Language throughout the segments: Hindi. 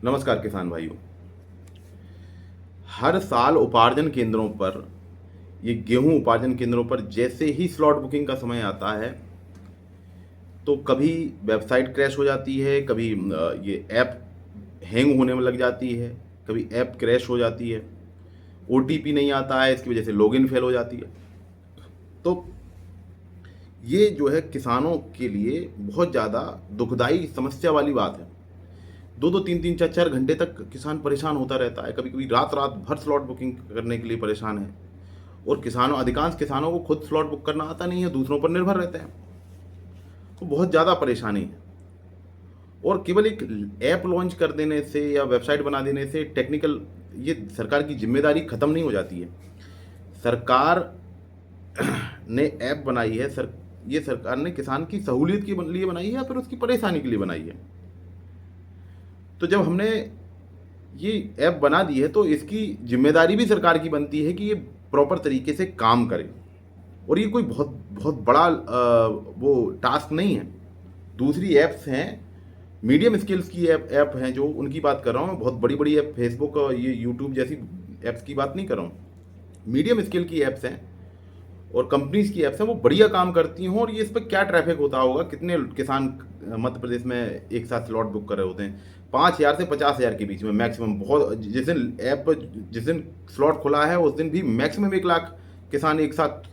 नमस्कार किसान भाइयों। हर साल उपार्जन केंद्रों पर ये गेहूं उपार्जन केंद्रों पर जैसे ही स्लॉट बुकिंग का समय आता है तो कभी वेबसाइट क्रैश हो जाती है, कभी ये ऐप हैंग होने में लग जाती है, कभी ऐप क्रैश हो जाती है, ओटीपी नहीं आता है, इसकी वजह से लॉगिन फेल हो जाती है। तो ये जो है किसानों के लिए बहुत ज़्यादा दुखदाई समस्या वाली बात है। दो दो तीन तीन चार चार घंटे तक किसान परेशान होता रहता है, कभी कभी रात रात भर स्लॉट बुकिंग करने के लिए परेशान है। और अधिकांश किसानों को खुद स्लॉट बुक करना आता नहीं है, दूसरों पर निर्भर रहते हैं। तो बहुत ज़्यादा परेशानी है। और केवल एक ऐप लॉन्च कर देने से या वेबसाइट बना देने से टेक्निकल ये सरकार की जिम्मेदारी खत्म नहीं हो जाती है। सरकार ने ऐप बनाई है, ये सरकार ने किसान की सहूलियत के लिए बनाई है या फिर उसकी परेशानी के लिए बनाई है। तो जब हमने ये ऐप बना दी है तो इसकी जिम्मेदारी भी सरकार की बनती है कि ये प्रॉपर तरीके से काम करे। और ये कोई बहुत बहुत बड़ा वो टास्क नहीं है। दूसरी ऐप्स हैं, मीडियम स्किल्स की ऐप हैं, जो उनकी बात कर रहा हूँ मैं। बहुत बड़ी बड़ी ऐप, फेसबुक और ये यूट्यूब जैसी ऐप्स की बात नहीं कर रहा हूँ। मीडियम स्किल की ऐप्स हैं और कंपनीज की ऐप्स हैं, वो बढ़िया काम करती हैं। और ये इस पर क्या ट्रैफिक होता होगा, कितने किसान मध्य प्रदेश में एक साथ स्लॉट बुक कर रहे होते हैं? 5,000 से 50,000 के बीच में मैक्सिमम। बहुत जिस दिन स्लॉट खुला है उस दिन भी मैक्सिमम 1 लाख किसान एक साथ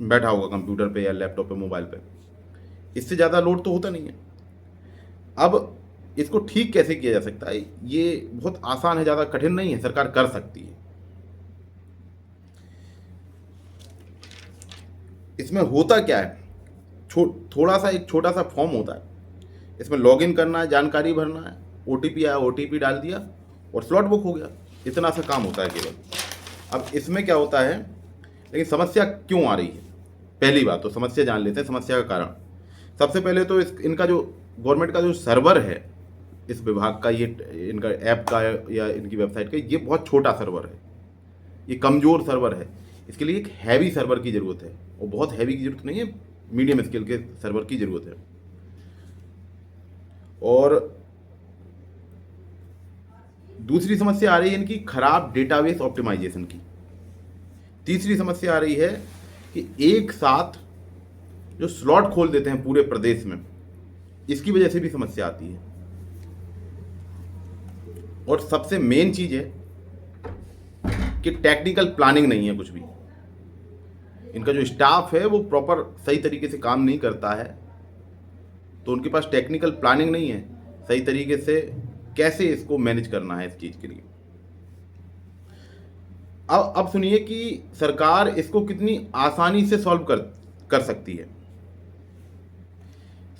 बैठा होगा कंप्यूटर पे या लैपटॉप पे, मोबाइल पे। इससे ज़्यादा लोड तो होता नहीं है। अब इसको ठीक कैसे किया जा सकता है? ये बहुत आसान है, ज़्यादा कठिन नहीं है, सरकार कर सकती है। इसमें होता क्या है, थोड़ा सा एक छोटा सा फॉर्म होता है, इसमें लॉगिन करना है, जानकारी भरना है, ओटीपी आया, ओटीपी डाल दिया और स्लॉट बुक हो गया। इतना सा काम होता है केवल। अब इसमें क्या होता है, लेकिन समस्या क्यों आ रही है? पहली बात तो समस्या जान लेते हैं, समस्या का कारण। सबसे पहले तो इनका जो गवर्नमेंट का जो सर्वर है, इस विभाग का, ये इनका ऐप का या इनकी वेबसाइट का, ये बहुत छोटा सर्वर है, ये कमज़ोर सर्वर है। इसके लिए एक हैवी सर्वर की ज़रूरत है, और बहुत हैवी की ज़रूरत नहीं है, मीडियम स्केल के सर्वर की ज़रूरत है। और दूसरी समस्या आ रही है इनकी खराब डेटाबेस ऑप्टिमाइजेशन की। तीसरी समस्या आ रही है कि एक साथ जो स्लॉट खोल देते हैं पूरे प्रदेश में, इसकी वजह से भी समस्या आती है। और सबसे मेन चीज़ है कि टेक्निकल प्लानिंग नहीं है कुछ भी। इनका जो स्टाफ है वो प्रॉपर सही तरीके से काम नहीं करता है, तो उनके पास टेक्निकल प्लानिंग नहीं है सही तरीके से कैसे इसको मैनेज करना है इस चीज़ के लिए। अब सुनिए कि सरकार इसको कितनी आसानी से सॉल्व कर सकती है।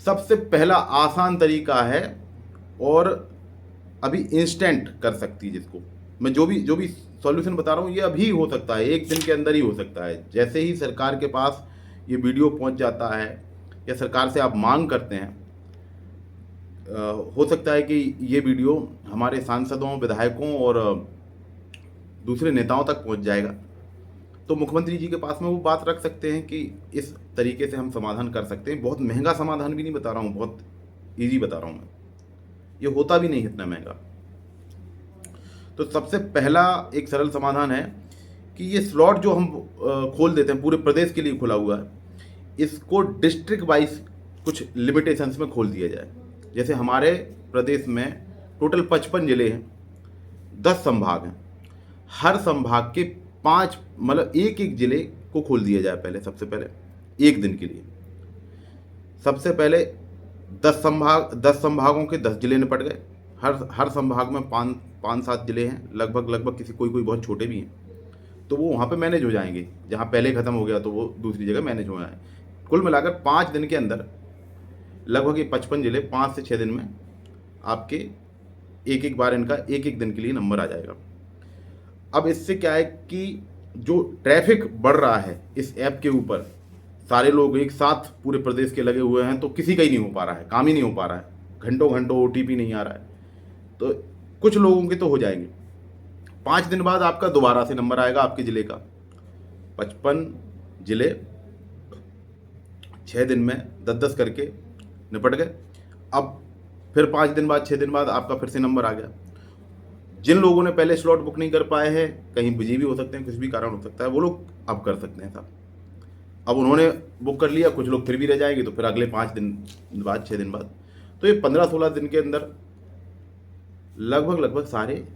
सबसे पहला आसान तरीका है, और अभी इंस्टेंट कर सकती है, जिसको मैं जो भी सॉल्यूशन बता रहा हूँ ये अभी हो सकता है, एक दिन के अंदर ही हो सकता है। जैसे ही सरकार के पास ये वीडियो पहुंच जाता है या सरकार से आप मांग करते हैं, हो सकता है कि ये वीडियो हमारे सांसदों, विधायकों और दूसरे नेताओं तक पहुंच जाएगा। तो मुख्यमंत्री जी के पास में वो बात रख सकते हैं कि इस तरीके से हम समाधान कर सकते हैं। बहुत महंगा समाधान भी नहीं बता रहा हूँ, बहुत ईजी बता रहा हूँ मैं। ये होता भी नहीं इतना महंगा। तो सबसे पहला एक सरल समाधान है कि ये स्लॉट जो हम खोल देते हैं, पूरे प्रदेश के लिए खुला हुआ है, इसको डिस्ट्रिक्ट वाइज कुछ लिमिटेशंस में खोल दिया जाए। जैसे हमारे प्रदेश में टोटल 55 जिले हैं, 10 संभाग हैं। हर संभाग के 5, मतलब एक एक जिले को खोल दिया जाए पहले, सबसे पहले एक दिन के लिए। सबसे पहले 10 संभागों के 10 जिले निपट गए। हर संभाग में 5-7 जिले हैं लगभग, किसी कोई बहुत छोटे भी हैं, तो वो वहाँ पे मैनेज हो जाएंगे। जहाँ पहले ख़त्म हो गया तो वो दूसरी जगह मैनेज हो जाए। कुल मिलाकर 5 दिन के अंदर लगभग ये 55 जिले 5 से 6 दिन में आपके एक एक बार इनका एक एक दिन के लिए नंबर आ जाएगा। अब इससे क्या है कि जो ट्रैफिक बढ़ रहा है इस ऐप के ऊपर, सारे लोग एक साथ पूरे प्रदेश के लगे हुए हैं, तो किसी का ही नहीं हो पा रहा है, काम ही नहीं हो पा रहा है। घंटों घंटों ओटीपी नहीं आ रहा है, तो कुछ लोगों के तो हो जाएंगे। 5 दिन बाद आपका दोबारा से नंबर आएगा आपके ज़िले का। 55 ज़िले 6 दिन में 10-10 करके निपट गए। अब फिर 5 दिन बाद, 6 दिन बाद आपका फिर से नंबर आ गया। जिन लोगों ने पहले स्लॉट बुक नहीं कर पाए हैं, कहीं बिजी भी हो सकते हैं, कुछ भी कारण हो सकता है, वो लोग अब कर सकते हैं साहब। अब उन्होंने बुक कर लिया, कुछ लोग फिर भी रह जाएंगे, तो फिर अगले 5 दिन बाद, 6 दिन बाद, तो ये 15-16 दिन के अंदर लगभग लगभग सारे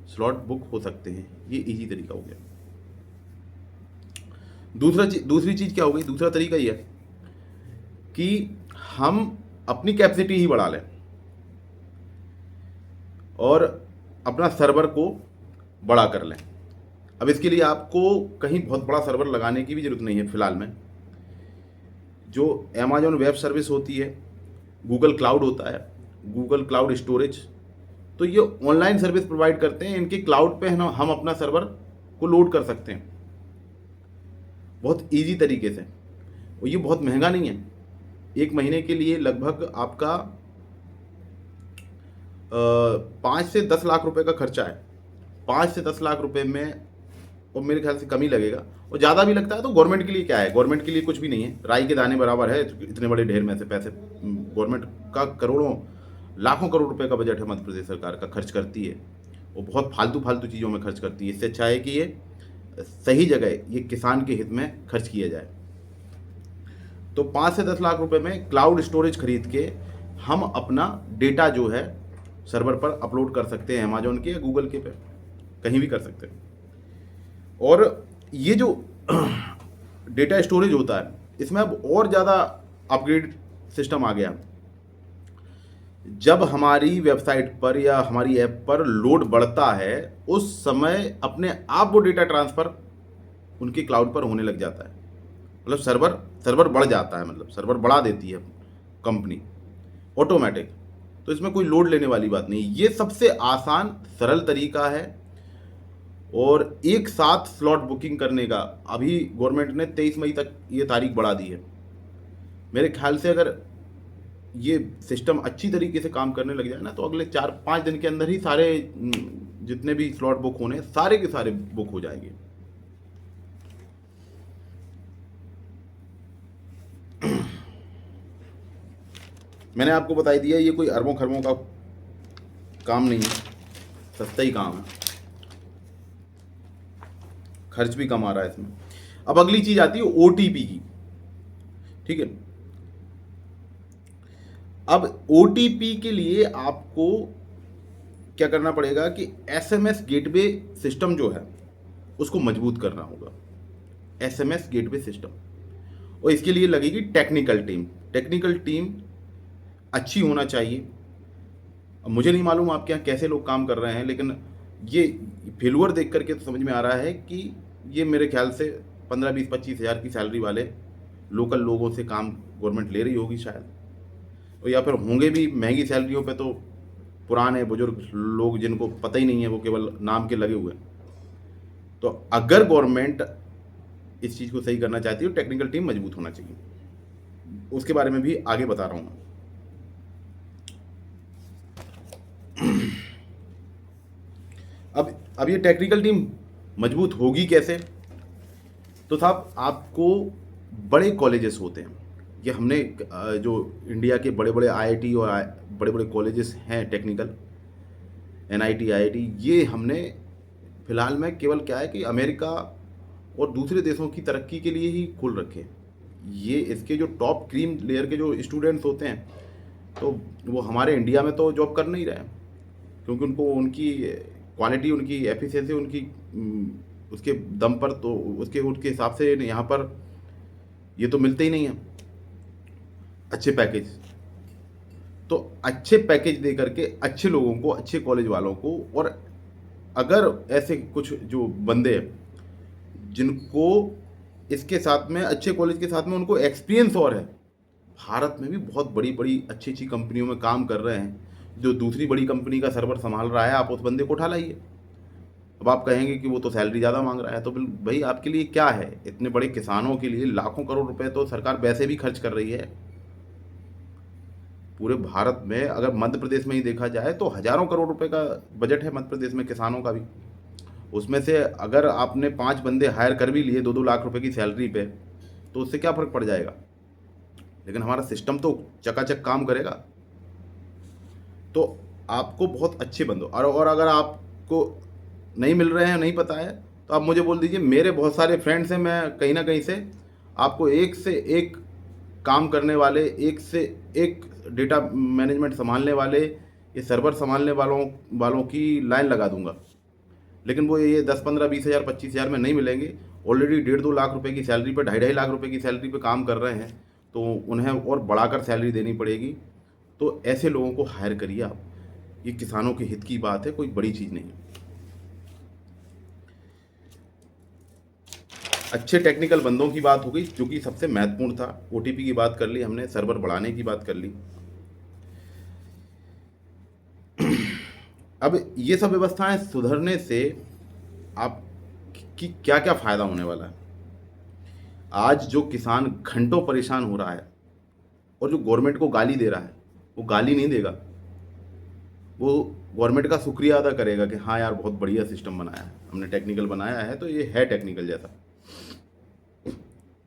स्लॉट बुक हो सकते हैं। ये इजी तरीका हो गया। दूसरी चीज़ क्या हो गई, दूसरा तरीका ये है कि हम अपनी कैपेसिटी ही बढ़ा लें और अपना सर्वर को बड़ा कर लें। अब इसके लिए आपको कहीं बहुत बड़ा सर्वर लगाने की भी ज़रूरत नहीं है फिलहाल में। जो अमेजॉन वेब सर्विस होती है, गूगल क्लाउड होता है, गूगल क्लाउड स्टोरेज, तो ये ऑनलाइन सर्विस प्रोवाइड करते हैं। इनके क्लाउड पे हम अपना सर्वर को लोड कर सकते हैं बहुत इजी तरीके से, और ये बहुत महंगा नहीं है। 1 महीने के लिए लगभग आपका 5 से 10 लाख रुपए का खर्चा है। 5 से 10 लाख रुपए में, और मेरे ख्याल से कम ही लगेगा, और ज़्यादा भी लगता है तो गवर्नमेंट के लिए क्या है, गवर्नमेंट के लिए कुछ भी नहीं है, राई के दाने बराबर है। इतने बड़े ढेर में से पैसे गवर्नमेंट का करोड़ों लाखों करोड़ रुपए का बजट है, मध्य प्रदेश सरकार का खर्च करती है, वो बहुत फालतू चीज़ों में खर्च करती है। इससे अच्छा है कि ये सही जगह, ये किसान के हित में खर्च किया जाए। तो 5 से 10 लाख रुपए में क्लाउड स्टोरेज खरीद के हम अपना डेटा जो है सर्वर पर अपलोड कर सकते हैं, अमेजॉन के या गूगल के पे कहीं भी कर सकते हैं। और ये जो डेटा स्टोरेज होता है, इसमें अब और ज़्यादा अपग्रेड सिस्टम आ गया। जब हमारी वेबसाइट पर या हमारी ऐप पर लोड बढ़ता है, उस समय अपने आप वो डेटा ट्रांसफ़र उनके क्लाउड पर होने लग जाता है। मतलब सर्वर बढ़ जाता है, मतलब सर्वर बढ़ा देती है कंपनी ऑटोमेटिक। तो इसमें कोई लोड लेने वाली बात नहीं। ये सबसे आसान सरल तरीका है। और एक साथ स्लॉट बुकिंग करने का अभी गवर्नमेंट ने 23 मई तक ये तारीख बढ़ा दी है। मेरे ख्याल से अगर ये सिस्टम अच्छी तरीके से काम करने लग जाए ना, तो अगले 4-5 दिन के अंदर ही सारे जितने भी स्लॉट बुक होने, सारे के सारे बुक हो जाएंगे। मैंने आपको बता दिया, ये कोई अरबों खरबों का काम नहीं है, सस्ता ही काम है, खर्च भी कम आ रहा है इसमें। अब अगली चीज आती है ओटीपी की, ठीक है। अब ओटीपी के लिए आपको क्या करना पड़ेगा कि एसएमएस गेटवे सिस्टम जो है उसको मजबूत करना होगा, एसएमएस गेटवे सिस्टम। और इसके लिए लगेगी टेक्निकल टीम अच्छी होना चाहिए। अब मुझे नहीं मालूम आपके यहाँ कैसे लोग काम कर रहे हैं, लेकिन ये फेलुअर देख करके तो समझ में आ रहा है कि ये मेरे ख्याल से 15-20-25 हज़ार की सैलरी वाले लोकल लोगों से काम गवर्नमेंट ले रही होगी शायद, और या फिर होंगे भी महंगी सैलरियों पे तो पुराने बुजुर्ग लोग जिनको पता ही नहीं है, वो केवल नाम के लगे हुए। तो अगर गवर्नमेंट इस चीज़ को सही करना चाहती है, टेक्निकल टीम मजबूत होना चाहिए। उसके बारे में भी आगे बता रहा हूँ। अब ये टेक्निकल टीम मजबूत होगी कैसे? तो साहब, आपको बड़े कॉलेजेस होते हैं, ये हमने जो इंडिया के बड़े बड़े आईआईटी और बड़े बड़े कॉलेजेस हैं टेक्निकल, एनआईटी, आईआईटी, ये हमने फिलहाल में केवल क्या है कि अमेरिका और दूसरे देशों की तरक्की के लिए ही खोल रखे। ये इसके जो टॉप क्रीम लेयर के जो स्टूडेंट्स होते हैं, तो वो हमारे इंडिया में तो जॉब कर नहीं रहे हैं, क्योंकि उनको उनकी क्वालिटी, उनकी एफिशिएंसी, उनकी उसके दम पर, तो उसके हिसाब से यहाँ पर ये तो मिलते ही नहीं है अच्छे पैकेज। तो अच्छे पैकेज दे करके अच्छे लोगों को, अच्छे कॉलेज वालों को, और अगर ऐसे कुछ जो बंदे जिनको इसके साथ में, अच्छे कॉलेज के साथ में उनको एक्सपीरियंस और है, भारत में भी बहुत बड़ी बड़ी अच्छी अच्छी कंपनियों में काम कर रहे हैं, जो दूसरी बड़ी कंपनी का सर्वर संभाल रहा है, आप उस बंदे को उठा लाइए। अब आप कहेंगे कि वो तो सैलरी ज़्यादा मांग रहा है, तो भाई आपके लिए क्या है? इतने बड़े किसानों के लिए लाखों करोड़ रुपए तो सरकार वैसे भी खर्च कर रही है। पूरे भारत में अगर मध्य प्रदेश में ही देखा जाए तो हजारों करोड़ रुपए का बजट है मध्य प्रदेश में, किसानों का भी। उसमें से अगर आपने 5 बंदे हायर कर भी लिए 2-2 लाख रुपए की सैलरी पे, तो उससे क्या फ़र्क पड़ जाएगा? लेकिन हमारा सिस्टम तो चकाचक काम करेगा। तो आपको बहुत अच्छे बंदो, और अगर आप जिसको नहीं मिल रहे हैं, नहीं पता है, तो आप मुझे बोल दीजिए। मेरे बहुत सारे फ्रेंड्स हैं, मैं कहीं ना कहीं से आपको एक से एक काम करने वाले, एक से एक डेटा मैनेजमेंट संभालने वाले, ये सर्वर संभालने वालों की लाइन लगा दूंगा। लेकिन वो ये 10-15-20 हज़ार 25 हज़ार में नहीं मिलेंगे। ऑलरेडी 1.5-2 लाख रुपए की सैलरी पे, 2.5 लाख रुपए की सैलरी पे काम कर रहे हैं, तो उन्हें और बढ़ाकर सैलरी देनी पड़ेगी। तो ऐसे लोगों को हायर करिए आप। ये किसानों के हित की बात है, कोई बड़ी चीज़ नहीं है। अच्छे टेक्निकल बंदों की बात हो गई, जो कि सबसे महत्वपूर्ण था। ओटीपी की बात कर ली हमने, सर्वर बढ़ाने की बात कर ली। अब ये सब व्यवस्थाएं सुधरने से आप की क्या क्या फ़ायदा होने वाला है। आज जो किसान घंटों परेशान हो रहा है और जो गवर्नमेंट को गाली दे रहा है, वो गाली नहीं देगा, वो गवर्नमेंट का शुक्रिया अदा करेगा कि हाँ यार, बहुत बढ़िया सिस्टम बनाया है, हमने टेक्निकल बनाया है, तो ये है टेक्निकल जैसा।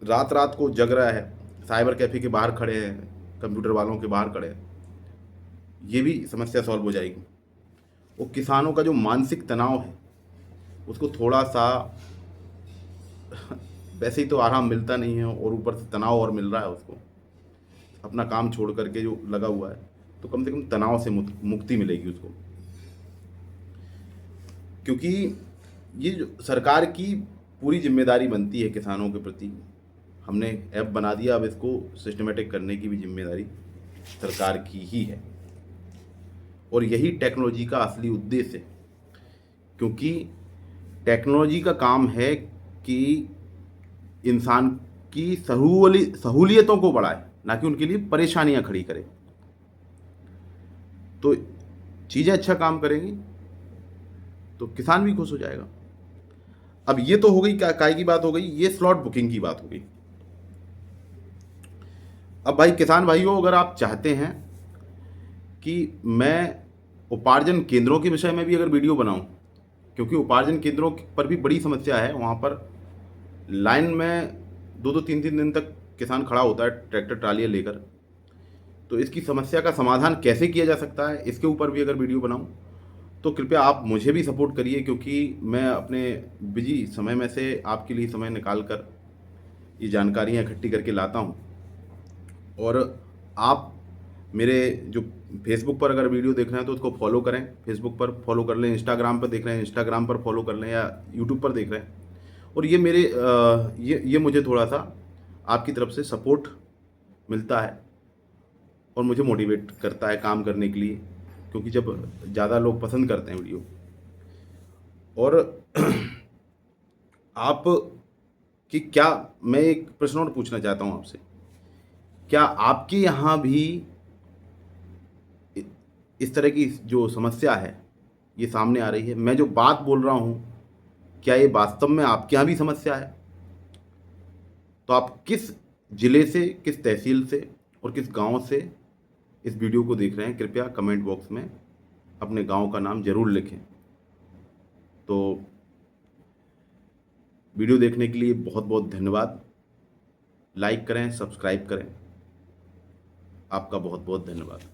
रात रात को जग रहा है, साइबर कैफ़े के बाहर खड़े हैं, कंप्यूटर वालों के बाहर खड़े हैं, ये भी समस्या सॉल्व हो जाएगी। वो किसानों का जो मानसिक तनाव है, उसको थोड़ा सा वैसे ही तो आराम मिलता नहीं है, और ऊपर से तनाव और मिल रहा है उसको, अपना काम छोड़ करके जो लगा हुआ है, तो कम से कम तनाव से मुक्ति मिलेगी उसको। क्योंकि ये जो सरकार की पूरी जिम्मेदारी बनती है किसानों के प्रति। हमने ऐप बना दिया, अब इसको सिस्टमेटिक करने की भी जिम्मेदारी सरकार की ही है, और यही टेक्नोलॉजी का असली उद्देश्य है। क्योंकि टेक्नोलॉजी का काम है कि इंसान की सहूलियतों को बढ़ाए, ना कि उनके लिए परेशानियां खड़ी करे। तो चीज़ें अच्छा काम करेंगी तो किसान भी खुश हो जाएगा। अब ये तो हो गई काय की बात हो गई, ये स्लॉट बुकिंग की बात हो गई। अब भाई किसान भाइयों, अगर आप चाहते हैं कि मैं उपार्जन केंद्रों के विषय में भी अगर वीडियो बनाऊं, क्योंकि उपार्जन केंद्रों पर भी बड़ी समस्या है, वहाँ पर लाइन में 2-2 3-3 दिन तक किसान खड़ा होता है ट्रैक्टर ट्रालियाँ लेकर। तो इसकी समस्या का समाधान कैसे किया जा सकता है, इसके ऊपर भी अगर वीडियो बनाऊं, तो कृपया आप मुझे भी सपोर्ट करिए, क्योंकि मैं अपने बिजी समय में से आपके लिए समय निकाल कर ये जानकारियाँ इकट्ठी करके लाता हूँ। और आप मेरे जो फेसबुक पर अगर वीडियो देख रहे हैं तो उसको फॉलो करें, फेसबुक पर फॉलो कर लें, इंस्टाग्राम पर देख रहे हैं इंस्टाग्राम पर फॉलो कर लें, या यूट्यूब पर देख रहे हैं। और ये मेरे ये मुझे थोड़ा सा आपकी तरफ से सपोर्ट मिलता है, और मुझे मोटिवेट करता है काम करने के लिए, क्योंकि जब ज़्यादा लोग पसंद करते हैं वीडियो। और आप कि क्या, मैं एक प्रश्न और पूछना चाहता हूँ आपसे, क्या आपके यहाँ भी इस तरह की जो समस्या है ये सामने आ रही है? मैं जो बात बोल रहा हूँ, क्या ये वास्तव में आपके यहाँ भी समस्या है? तो आप किस ज़िले से, किस तहसील से और किस गांव से इस वीडियो को देख रहे हैं, कृपया कमेंट बॉक्स में अपने गांव का नाम ज़रूर लिखें। तो वीडियो देखने के लिए बहुत बहुत धन्यवाद। लाइक करें, सब्सक्राइब करें। आपका बहुत बहुत धन्यवाद।